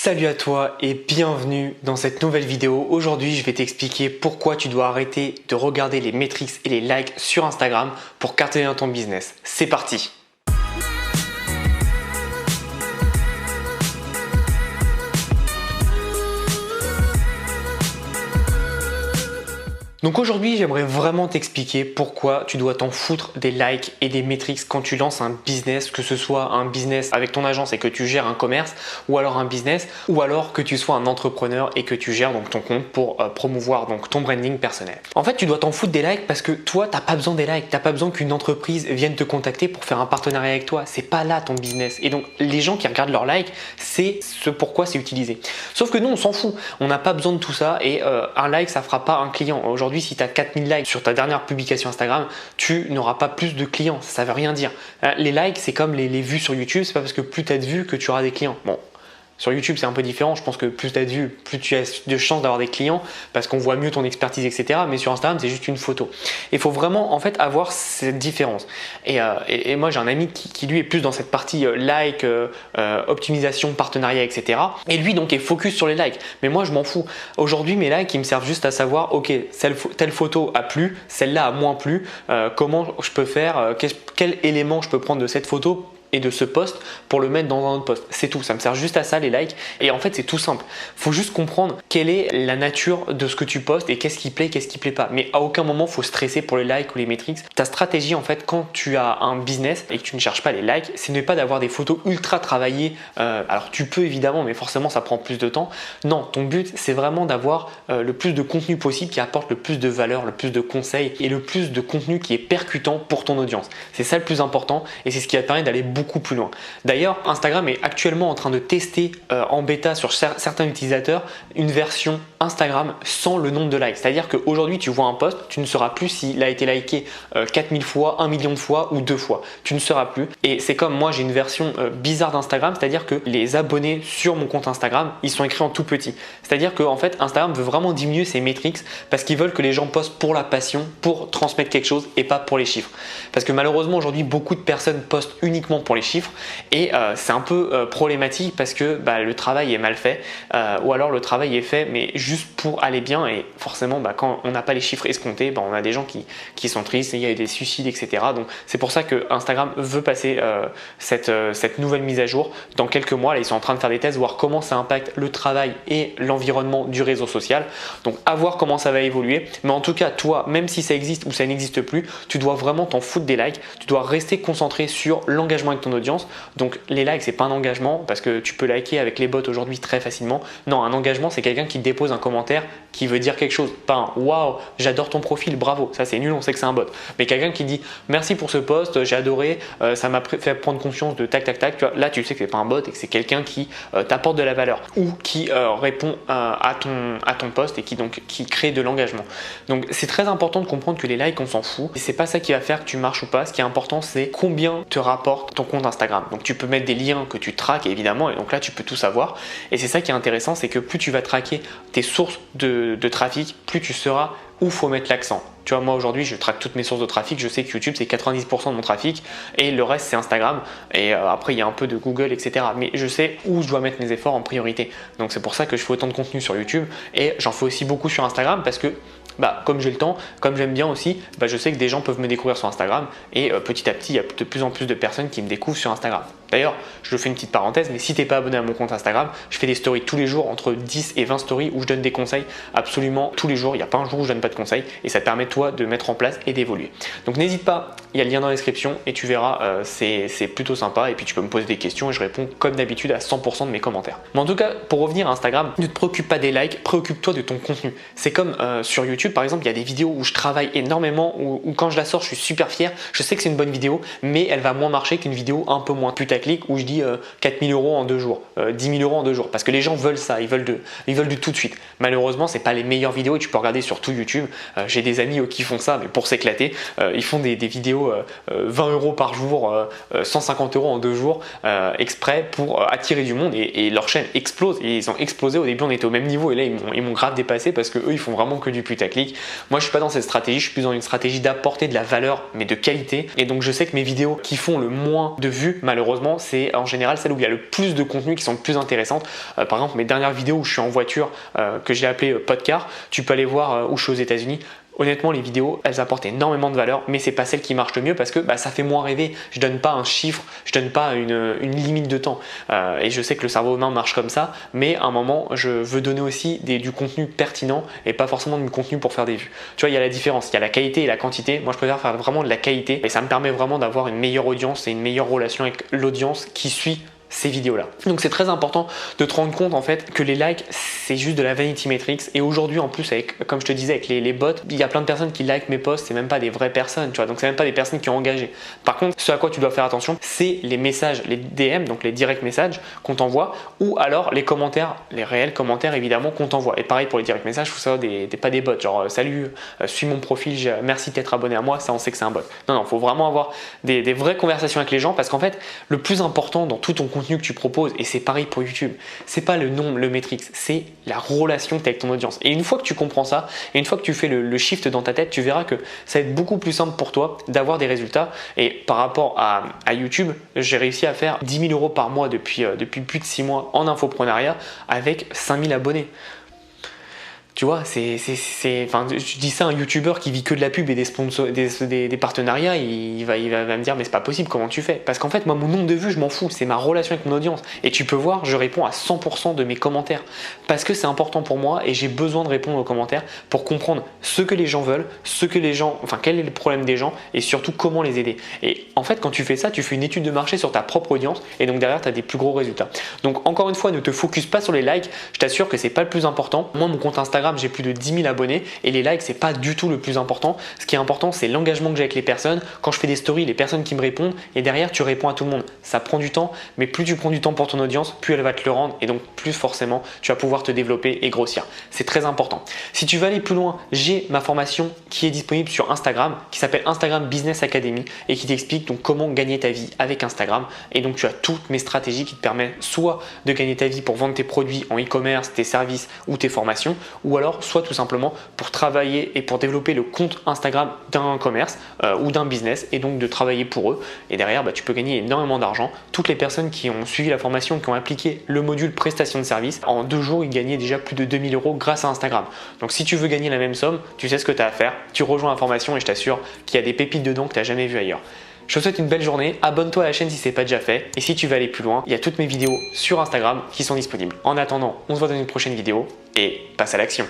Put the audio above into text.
Salut à toi et bienvenue dans cette nouvelle vidéo. Aujourd'hui, je vais t'expliquer pourquoi tu dois arrêter de regarder les métriques et les likes sur Instagram pour cartonner dans ton business. C'est parti! Donc aujourd'hui, j'aimerais vraiment t'expliquer pourquoi tu dois t'en foutre des likes et des métriques quand tu lances un business, que ce soit un business avec ton agence et que tu gères un commerce, ou alors un business, ou alors que tu sois un entrepreneur et que tu gères donc ton compte pour promouvoir donc ton branding personnel. En fait, tu dois t'en foutre des likes parce que toi, t'as pas besoin des likes, t'as pas besoin qu'une entreprise vienne te contacter pour faire un partenariat avec toi. C'est pas là ton business. Et donc, les gens qui regardent leurs likes, c'est ce pourquoi c'est utilisé. Sauf que nous, on s'en fout. On n'a pas besoin de tout ça et un like, ça fera pas un client. Aujourd'hui, si tu as 4000 likes sur ta dernière publication Instagram, tu n'auras pas plus de clients. Ça veut rien dire. Les likes, c'est comme les vues sur YouTube. C'est pas parce que plus tu as de vues que tu auras des clients. Bon. Sur YouTube, c'est un peu différent. Je pense que plus tu as de vues, plus tu as de chances d'avoir des clients parce qu'on voit mieux ton expertise, etc. Mais sur Instagram, c'est juste une photo. Il faut vraiment en fait avoir cette différence. Et moi, j'ai un ami qui lui est plus dans cette partie like, optimisation, partenariat, etc. Et lui donc est focus sur les likes. Mais moi, je m'en fous. Aujourd'hui, mes likes, ils me servent juste à savoir, ok, telle photo a plu, celle-là a moins plu. Comment je peux faire, quel élément je peux prendre de cette photo et de ce post pour le mettre dans un autre post. C'est tout, ça me sert juste à ça les likes. Et en fait, c'est tout simple. Faut juste comprendre quelle est la nature de ce que tu postes et qu'est-ce qui plaît, qu'est-ce qui plaît pas. Mais à aucun moment, faut stresser pour les likes ou les métriques. Ta stratégie, en fait, quand tu as un business et que tu ne cherches pas les likes, ce n'est pas d'avoir des photos ultra travaillées. Alors, tu peux évidemment, mais forcément, ça prend plus de temps. Non, ton but, c'est vraiment d'avoir le plus de contenu possible qui apporte le plus de valeur, le plus de conseils et le plus de contenu qui est percutant pour ton audience. C'est ça le plus important et c'est ce qui va te permettre d'aller beaucoup plus loin. D'ailleurs, Instagram est actuellement en train de tester en bêta sur certains utilisateurs une version Instagram sans le nombre de likes. C'est-à-dire qu'aujourd'hui, tu vois un post, tu ne sauras plus s'il a été liké 4000 fois, 1 million de fois ou 2 fois. Tu ne sauras plus. Et c'est comme moi, j'ai une version bizarre d'Instagram, c'est-à-dire que les abonnés sur mon compte Instagram, ils sont écrits en tout petit. C'est-à-dire qu'en fait, Instagram veut vraiment diminuer ses métriques parce qu'ils veulent que les gens postent pour la passion, pour transmettre quelque chose et pas pour les chiffres. Parce que malheureusement, aujourd'hui, beaucoup de personnes postent uniquement pour les chiffres et c'est un peu problématique parce que le travail est mal fait ou alors le travail est fait mais juste pour aller bien et forcément quand on n'a pas les chiffres escomptés, on a des gens qui sont tristes et il y a eu des suicides, etc. Donc c'est pour ça que Instagram veut passer cette nouvelle mise à jour dans quelques mois. Là, ils sont en train de faire des tests, voir comment ça impacte le travail et l'environnement du réseau social. Donc à voir comment ça va évoluer. Mais en tout cas, toi, même si ça existe ou ça n'existe plus, tu dois vraiment t'en foutre des likes. Tu dois rester concentré sur l'engagement avec ton audience. Donc les likes, c'est pas un engagement parce que tu peux liker avec les bots aujourd'hui très facilement. Non, un engagement, c'est quelqu'un qui dépose un commentaire qui veut dire quelque chose. Pas un waouh, j'adore ton profil, bravo. Ça, c'est nul, on sait que c'est un bot. Mais quelqu'un qui dit merci pour ce post, j'ai adoré, ça m'a fait prendre conscience de tac tac tac. Tu vois, là, tu sais que c'est pas un bot et que c'est quelqu'un qui t'apporte de la valeur ou qui répond à ton post et qui crée de l'engagement. Donc c'est très important de comprendre que les likes, on s'en fout. Et c'est pas ça qui va faire que tu marches ou pas. Ce qui est important, c'est combien te rapporte ton compte Instagram. Donc tu peux mettre des liens que tu traques évidemment et donc là tu peux tout savoir et c'est ça qui est intéressant, c'est que plus tu vas traquer tes sources de trafic, plus tu sauras où faut mettre l'accent. Tu vois, moi aujourd'hui je traque toutes mes sources de trafic, je sais que YouTube c'est 90% de mon trafic et le reste c'est Instagram et après il y a un peu de Google, etc. Mais je sais où je dois mettre mes efforts en priorité. Donc c'est pour ça que je fais autant de contenu sur YouTube et j'en fais aussi beaucoup sur Instagram parce que comme j'ai le temps, comme j'aime bien aussi, je sais que des gens peuvent me découvrir sur Instagram et petit à petit il y a de plus en plus de personnes qui me découvrent sur Instagram. D'ailleurs, je fais une petite parenthèse, mais si tu n'es pas abonné à mon compte Instagram, je fais des stories tous les jours, entre 10 et 20 stories où je donne des conseils absolument tous les jours. Il n'y a pas un jour où je donne pas de conseils et ça te permet toi de mettre en place et d'évoluer. Donc n'hésite pas, il y a le lien dans la description et tu verras, c'est plutôt sympa et puis tu peux me poser des questions et je réponds comme d'habitude à 100% de mes commentaires. Mais en tout cas, pour revenir à Instagram, ne te préoccupe pas des likes, préoccupe-toi de ton contenu. C'est comme sur YouTube par exemple, il y a des vidéos où je travaille énormément, où quand je la sors, je suis super fier, je sais que c'est une bonne vidéo, mais elle va moins marcher qu'une vidéo un peu moins putaclic où je dis 4000 € en 2 jours, 10 000 € en 2 jours, parce que les gens veulent ça, ils veulent du tout de suite. Malheureusement, c'est pas les meilleures vidéos et tu peux regarder sur tout YouTube. J'ai des amis qui font ça, mais pour s'éclater, ils font des vidéos 20 € par jour, 150 € en 2 jours, exprès pour attirer du monde et leur chaîne explose. Et ils ont explosé. Au début, on était au même niveau et là, ils m'ont grave dépassé parce que eux, ils font vraiment que du putaclic. Moi, je suis pas dans cette stratégie, je suis plus dans une stratégie d'apporter de la valeur, mais de qualité. Et donc, je sais que mes vidéos qui font le moins de vues, malheureusement, évidemment, c'est en général celle où il y a le plus de contenu qui sont le plus intéressantes. Par exemple, mes dernières vidéos où je suis en voiture, que j'ai appelé podcast, tu peux aller voir où je suis aux États-Unis. Honnêtement, les vidéos, elles apportent énormément de valeur, mais c'est pas celle qui marche le mieux parce que ça fait moins rêver. Je donne pas un chiffre, je donne pas une limite de temps. Et je sais que le cerveau humain marche comme ça, mais à un moment, je veux donner aussi du contenu pertinent et pas forcément du contenu pour faire des vues. Tu vois, il y a la différence, il y a la qualité et la quantité. Moi, je préfère faire vraiment de la qualité et ça me permet vraiment d'avoir une meilleure audience et une meilleure relation avec l'audience qui suit ces vidéos-là. Donc c'est très important de te rendre compte en fait que les likes c'est juste de la vanity metrics et aujourd'hui en plus avec, comme je te disais avec les bots, il y a plein de personnes qui likent mes posts, c'est même pas des vraies personnes, tu vois, donc c'est même pas des personnes qui ont engagé. Par contre, ce à quoi tu dois faire attention, c'est les messages, les DM, donc les direct messages qu'on t'envoie ou alors les commentaires, les réels commentaires évidemment qu'on t'envoie. Et pareil pour les direct messages, il faut savoir pas des bots, genre salut, suis mon profil, merci d'être abonné à moi, ça on sait que c'est un bot. Non, il faut vraiment avoir des vraies conversations avec les gens parce qu'en fait, le plus important dans tout ton contenu que tu proposes, et c'est pareil pour YouTube, c'est pas le nombre, le métrique, c'est la relation que tu as avec ton audience. Et une fois que tu comprends ça, et une fois que tu fais le shift dans ta tête, tu verras que ça va être beaucoup plus simple pour toi d'avoir des résultats. Et par rapport à YouTube, j'ai réussi à faire 10 000 € par mois depuis plus de 6 mois en infoprenariat avec 5 000 abonnés. Tu vois, enfin, je dis ça à un youtubeur qui vit que de la pub et des sponsors, des partenariats, il va me dire mais c'est pas possible, comment tu fais? Parce qu'en fait, moi, mon nombre de vues, je m'en fous, c'est ma relation avec mon audience. Et tu peux voir, je réponds à 100% de mes commentaires parce que c'est important pour moi et j'ai besoin de répondre aux commentaires pour comprendre ce que les gens veulent, quel est le problème des gens et surtout comment les aider. Et en fait, quand tu fais ça, tu fais une étude de marché sur ta propre audience et donc derrière, tu as des plus gros résultats. Donc encore une fois, ne te focus pas sur les likes, je t'assure que c'est pas le plus important. Moi, mon compte Instagram, j'ai plus de 10 000 abonnés et les likes c'est pas du tout le plus important. Ce qui est important c'est l'engagement que j'ai avec les personnes. Quand je fais des stories, les personnes qui me répondent et derrière tu réponds à tout le monde. Ça prend du temps, mais plus tu prends du temps pour ton audience, plus elle va te le rendre et donc plus forcément tu vas pouvoir te développer et grossir. C'est très important. Si tu veux aller plus loin, j'ai ma formation qui est disponible sur Instagram qui s'appelle Instagram Business Academy et qui t'explique donc comment gagner ta vie avec Instagram. Et donc tu as toutes mes stratégies qui te permettent soit de gagner ta vie pour vendre tes produits en e-commerce, tes services ou tes formations, ou alors soit tout simplement pour travailler et pour développer le compte Instagram d'un commerce ou d'un business et donc de travailler pour eux et derrière tu peux gagner énormément d'argent. Toutes les personnes qui ont suivi la formation, qui ont appliqué le module prestation de service, en 2 jours ils gagnaient déjà plus de 2 000 € grâce à Instagram. Donc si tu veux gagner la même somme, tu sais ce que tu as à faire, tu rejoins la formation et je t'assure qu'il y a des pépites dedans que tu n'as jamais vu ailleurs. Je te souhaite une belle journée, abonne-toi à la chaîne si ce n'est pas déjà fait et si tu veux aller plus loin, il y a toutes mes vidéos sur Instagram qui sont disponibles. En attendant, on se voit dans une prochaine vidéo et passe à l'action.